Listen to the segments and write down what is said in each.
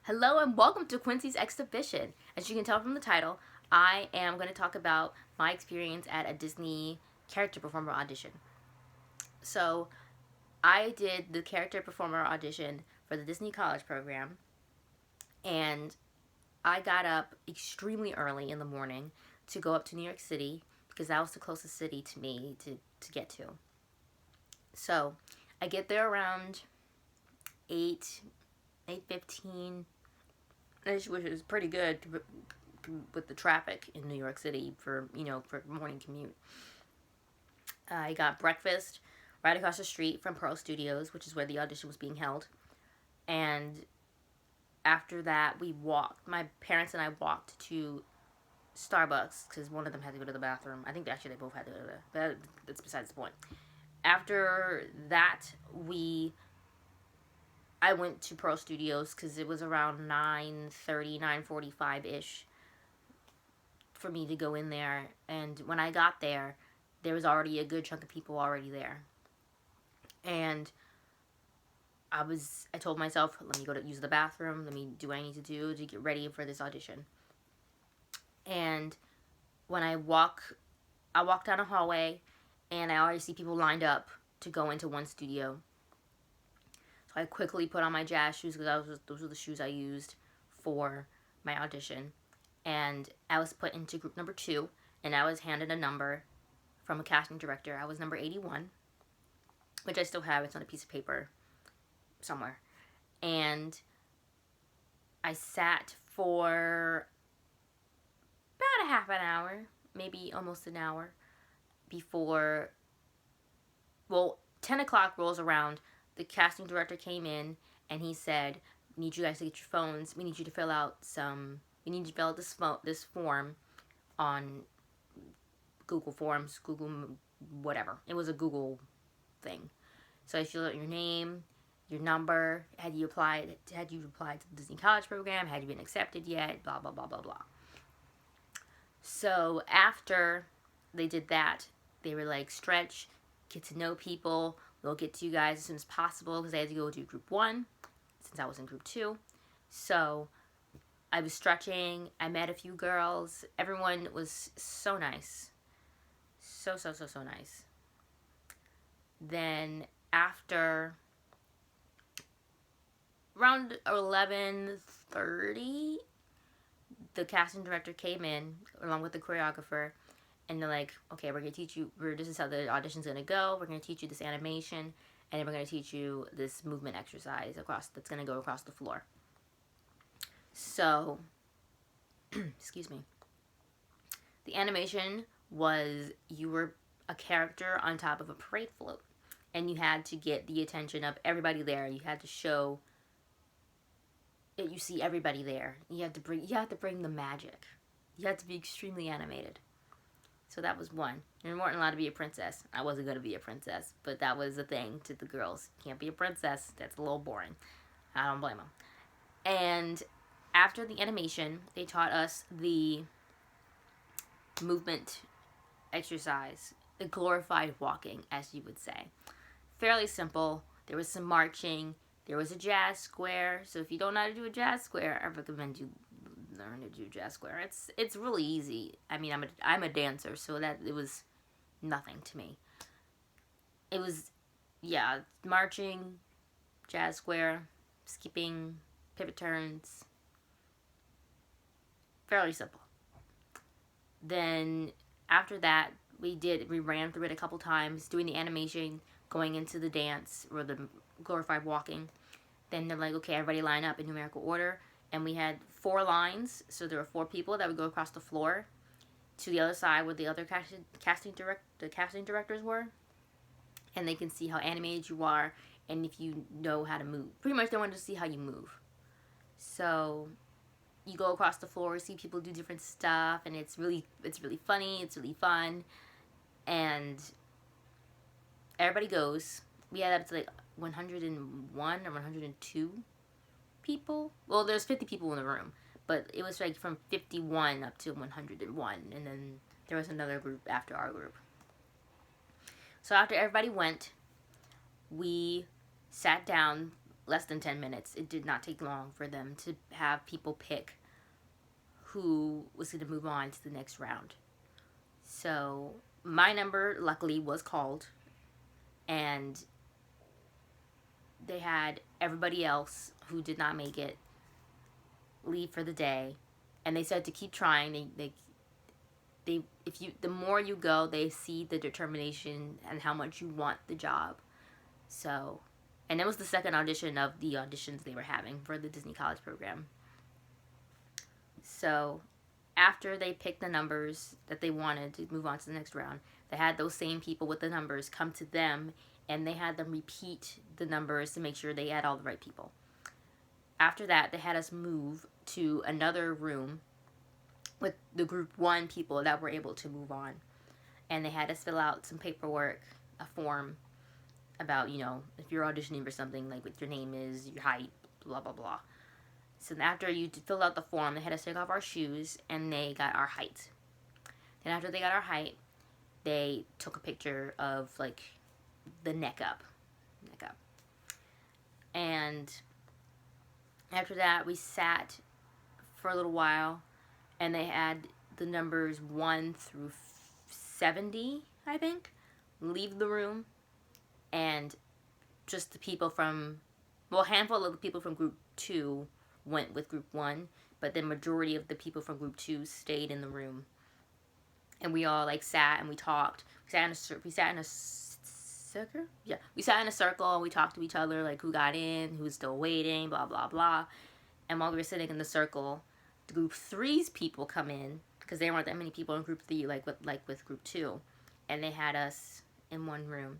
Hello and welcome to Quincy's Exhibition. As you can tell from the title, I am going to talk about my experience at a Disney character performer audition. So, I did the character performer audition for the Disney College program, and I got up extremely early in the morning to go up to New York City because that was the closest city to me to get to. So, I get there around 8, 8:15, which is pretty good with the traffic in New York City for morning commute. I got breakfast right across the street from Pearl Studios, which is where the audition was being held. And after that, my parents and I walked to Starbucks because one of them had to go to the bathroom. I think actually they both had to go to that's besides the point. After that, I went to Pearl Studios because it was around 9:30, 9:45-ish for me to go in there. And when I got there, there was already a good chunk of people already there. And I told myself, let me go to use the bathroom. Let me do what I need to do to get ready for this audition. And when I walk down a hallway, and I already see people lined up to go into one studio. So I quickly put on my jazz shoes because those were the shoes I used for my audition. And I was put into group number 2, and I was handed a number from a casting director. I was number 81, which I still have. It's on a piece of paper somewhere. And I sat for about a half an hour, maybe almost an hour, before, 10 o'clock rolls around. The casting director came in, and he said, we need you guys to get your phones. We need you to fill out this form on Google Forms, Google whatever. It was a Google thing. So I filled out your name, your number, had you applied to the Disney College program, had you been accepted yet, blah, blah, blah, blah, blah. So after they did that, they were like, stretch, get to know people. We'll get to you guys as soon as possible because I had to go to group 1 since I was in group 2. So I was stretching. I met a few girls. Everyone was so nice. So nice. Then after around 11:30, the casting director came in along with the choreographer, and they're like, okay, we're going to teach you, this is how the audition's going to go. We're going to teach you this animation, and then we're going to teach you this movement exercise that's going to go across the floor. So, excuse me. The animation was, you were a character on top of a parade float, and you had to get the attention of everybody there. You had to show that you see everybody there. You have to bring the magic. You have to be extremely animated. So that was one. You weren't allowed to be a princess. I wasn't going to be a princess, but that was the thing to the girls. Can't be a princess. That's a little boring. I don't blame them. And after the animation, they taught us the movement exercise, the glorified walking, as you would say. Fairly simple. There was some marching. There was a jazz square. So if you don't know how to do a jazz square, I recommend you learn to do jazz square. It's really easy. I mean, I'm a dancer, so that it was nothing to me. It was, marching, jazz square, skipping, pivot turns. Fairly simple. Then after that, we ran through it a couple times, doing the animation, going into the dance or the glorified walking. Then they're like, okay, everybody line up in numerical order. And we had 4 lines, so there were 4 people that would go across the floor to the other side where the other casting directors were. And they can see how animated you are and if you know how to move. Pretty much they wanted to see how you move. So you go across the floor, see people do different stuff, and it's really funny, it's really fun. And everybody goes. We had up to like 101 or 102 people. Well, there's 50 people in the room, but it was like from 51 up to 101, and then there was another group after our group. So after everybody went, we sat down less than 10 minutes. It did not take long for them to have people pick who was going to move on to the next round. So my number luckily was called, and they had everybody else who did not make it leave for the day, and they said to keep trying. They if you the more you go, they see the determination and how much you want the job. So, and it was the second audition of the auditions they were having for the Disney College program. So after they picked the numbers that they wanted to move on to the next round, they had those same people with the numbers come to them, and they had them repeat the numbers to make sure they had all the right people. After that, they had us move to another room with the group 1 people that were able to move on. And they had us fill out some paperwork, a form about, if you're auditioning for something, like what your name is, your height, blah, blah, blah. So after you filled out the form, they had us take off our shoes, and they got our height. Then after they got our height, they took a picture of, like, the neck up. And after that, we sat for a little while, and they had the numbers 1 through 70, I think, leave the room, and just the people from, a handful of the people from group 2 went with group 1, but the majority of the people from group 2 stayed in the room. And we all, like, sat and we talked. We sat in a circle. Yeah, we sat in a circle and we talked to each other, like who got in, who's still waiting, blah, blah, blah. And while we were sitting in the circle, the group 3's people come in, because there weren't that many people in group 3 like with group 2. And they had us in one room.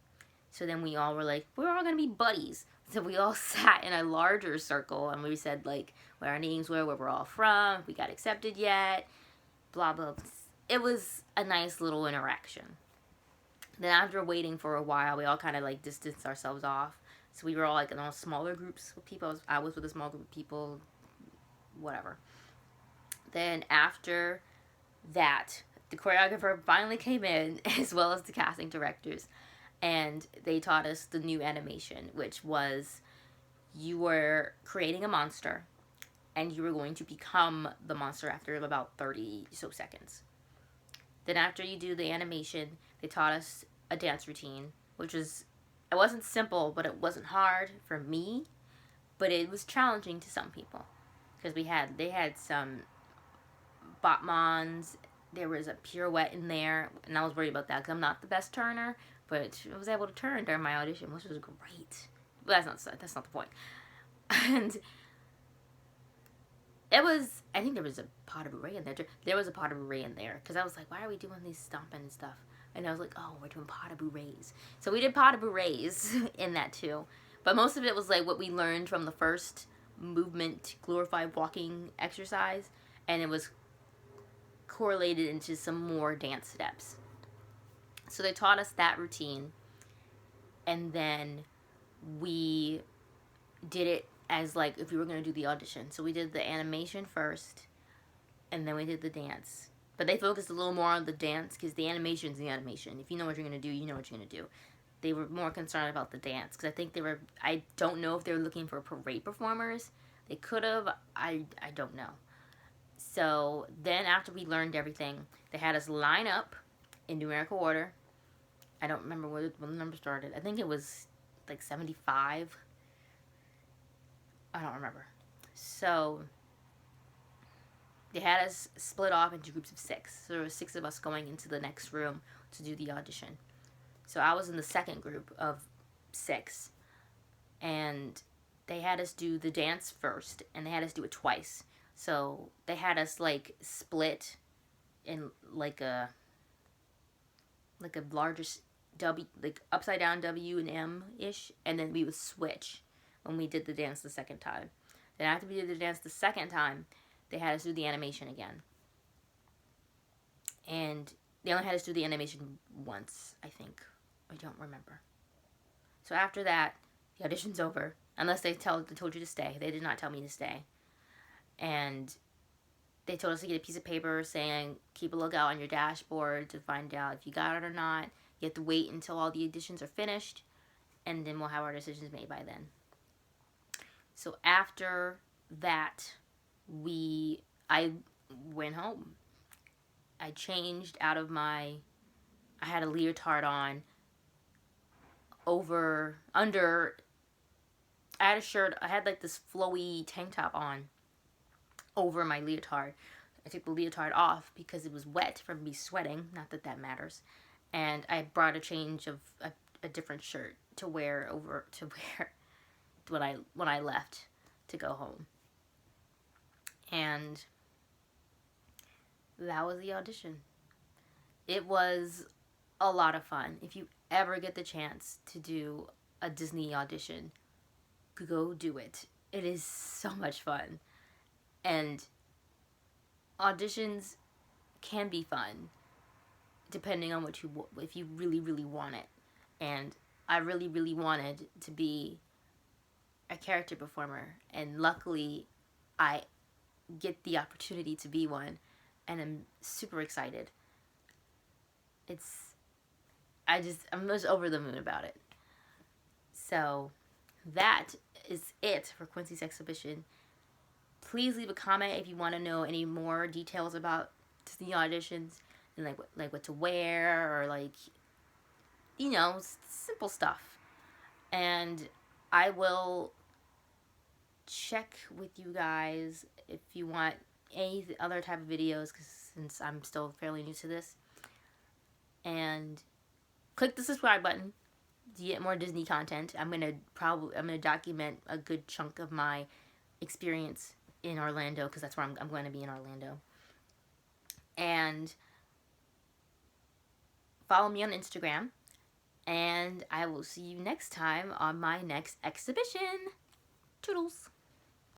So then we all were like, we're all going to be buddies. So we all sat in a larger circle, and we said, like, what our names were, where we're all from, if we got accepted yet, blah, blah. It was a nice little interaction. Then after waiting for a while, we all kind of, like, distanced ourselves off. So we were all, like, in all smaller groups with people. I was with a small group of people, whatever. Then after that, the choreographer finally came in, as well as the casting directors. And they taught us the new animation, which was you were creating a monster, and you were going to become the monster after about 30 so seconds. Then after you do the animation, they taught us a dance routine, which was, it wasn't simple, but it wasn't hard for me, but it was challenging to some people. Because they had some batmans, there was a pirouette in there, and I was worried about that because I'm not the best turner, but I was able to turn during my audition, which was great. But that's not the point. And it was, I think there was a pot of beret in there. There was a pot of beret in there, because I was like, why are we doing these stomping and stuff? And I was like, oh, we're doing pot of berets. So we did pot of berets in that too. But most of it was like what we learned from the first movement glorified walking exercise, and it was correlated into some more dance steps. So they taught us that routine, and then we did it as, like, if we were going to do the audition. So we did the animation first, and then we did the dance. But they focused a little more on the dance, because the animation's the animation. If you know what you're going to do, you know what you're going to do. They were more concerned about the dance, because I think I don't know if they were looking for parade performers. They could have, I don't know. So then after we learned everything, they had us line up in numerical order. I don't remember when the number started. I think it was like 75. I don't remember. So they had us split off into groups of 6. So there were 6 of us going into the next room to do the audition. So I was in the second group of 6. And they had us do the dance first, and they had us do it twice. So they had us, like, split in like a largest W, like upside down W and M-ish, and then we would switch when we did the dance the second time. Then after we did the dance the second time, they had us do the animation again. And they only had us do the animation once, I think. I don't remember. So after that, the audition's over. Unless they told you to stay. They did not tell me to stay. And they told us to get a piece of paper saying, keep a lookout on your dashboard to find out if you got it or not. You have to wait until all the auditions are finished, and then we'll have our decisions made by then. So after that, I went home. I changed out of I had a leotard on under, I had a shirt, I had like this flowy tank top on over my leotard. I took the leotard off because it was wet from me sweating, not that that matters. And I brought a change of a different shirt to wear when I left to go home. And that was the audition. It was a lot of fun. If you ever get the chance to do a Disney audition, go do it. It is so much fun. And auditions can be fun depending on if you really, really want it. And I really, really wanted to be a character performer, and luckily I get the opportunity to be one, and I'm super excited. I'm just over the moon about it. So that is it for Quincy's exhibition. Please leave a comment if you want to know any more details about Disney auditions, and like what to wear, or like, you know, simple stuff. And I will check with you guys if you want any other type of videos, since I'm still fairly new to this. And click the subscribe button to get more Disney content. I'm gonna document a good chunk of my experience in Orlando, because that's where I'm going to be, in Orlando. And follow me on Instagram, and I will see you next time on my next exhibition. Toodles!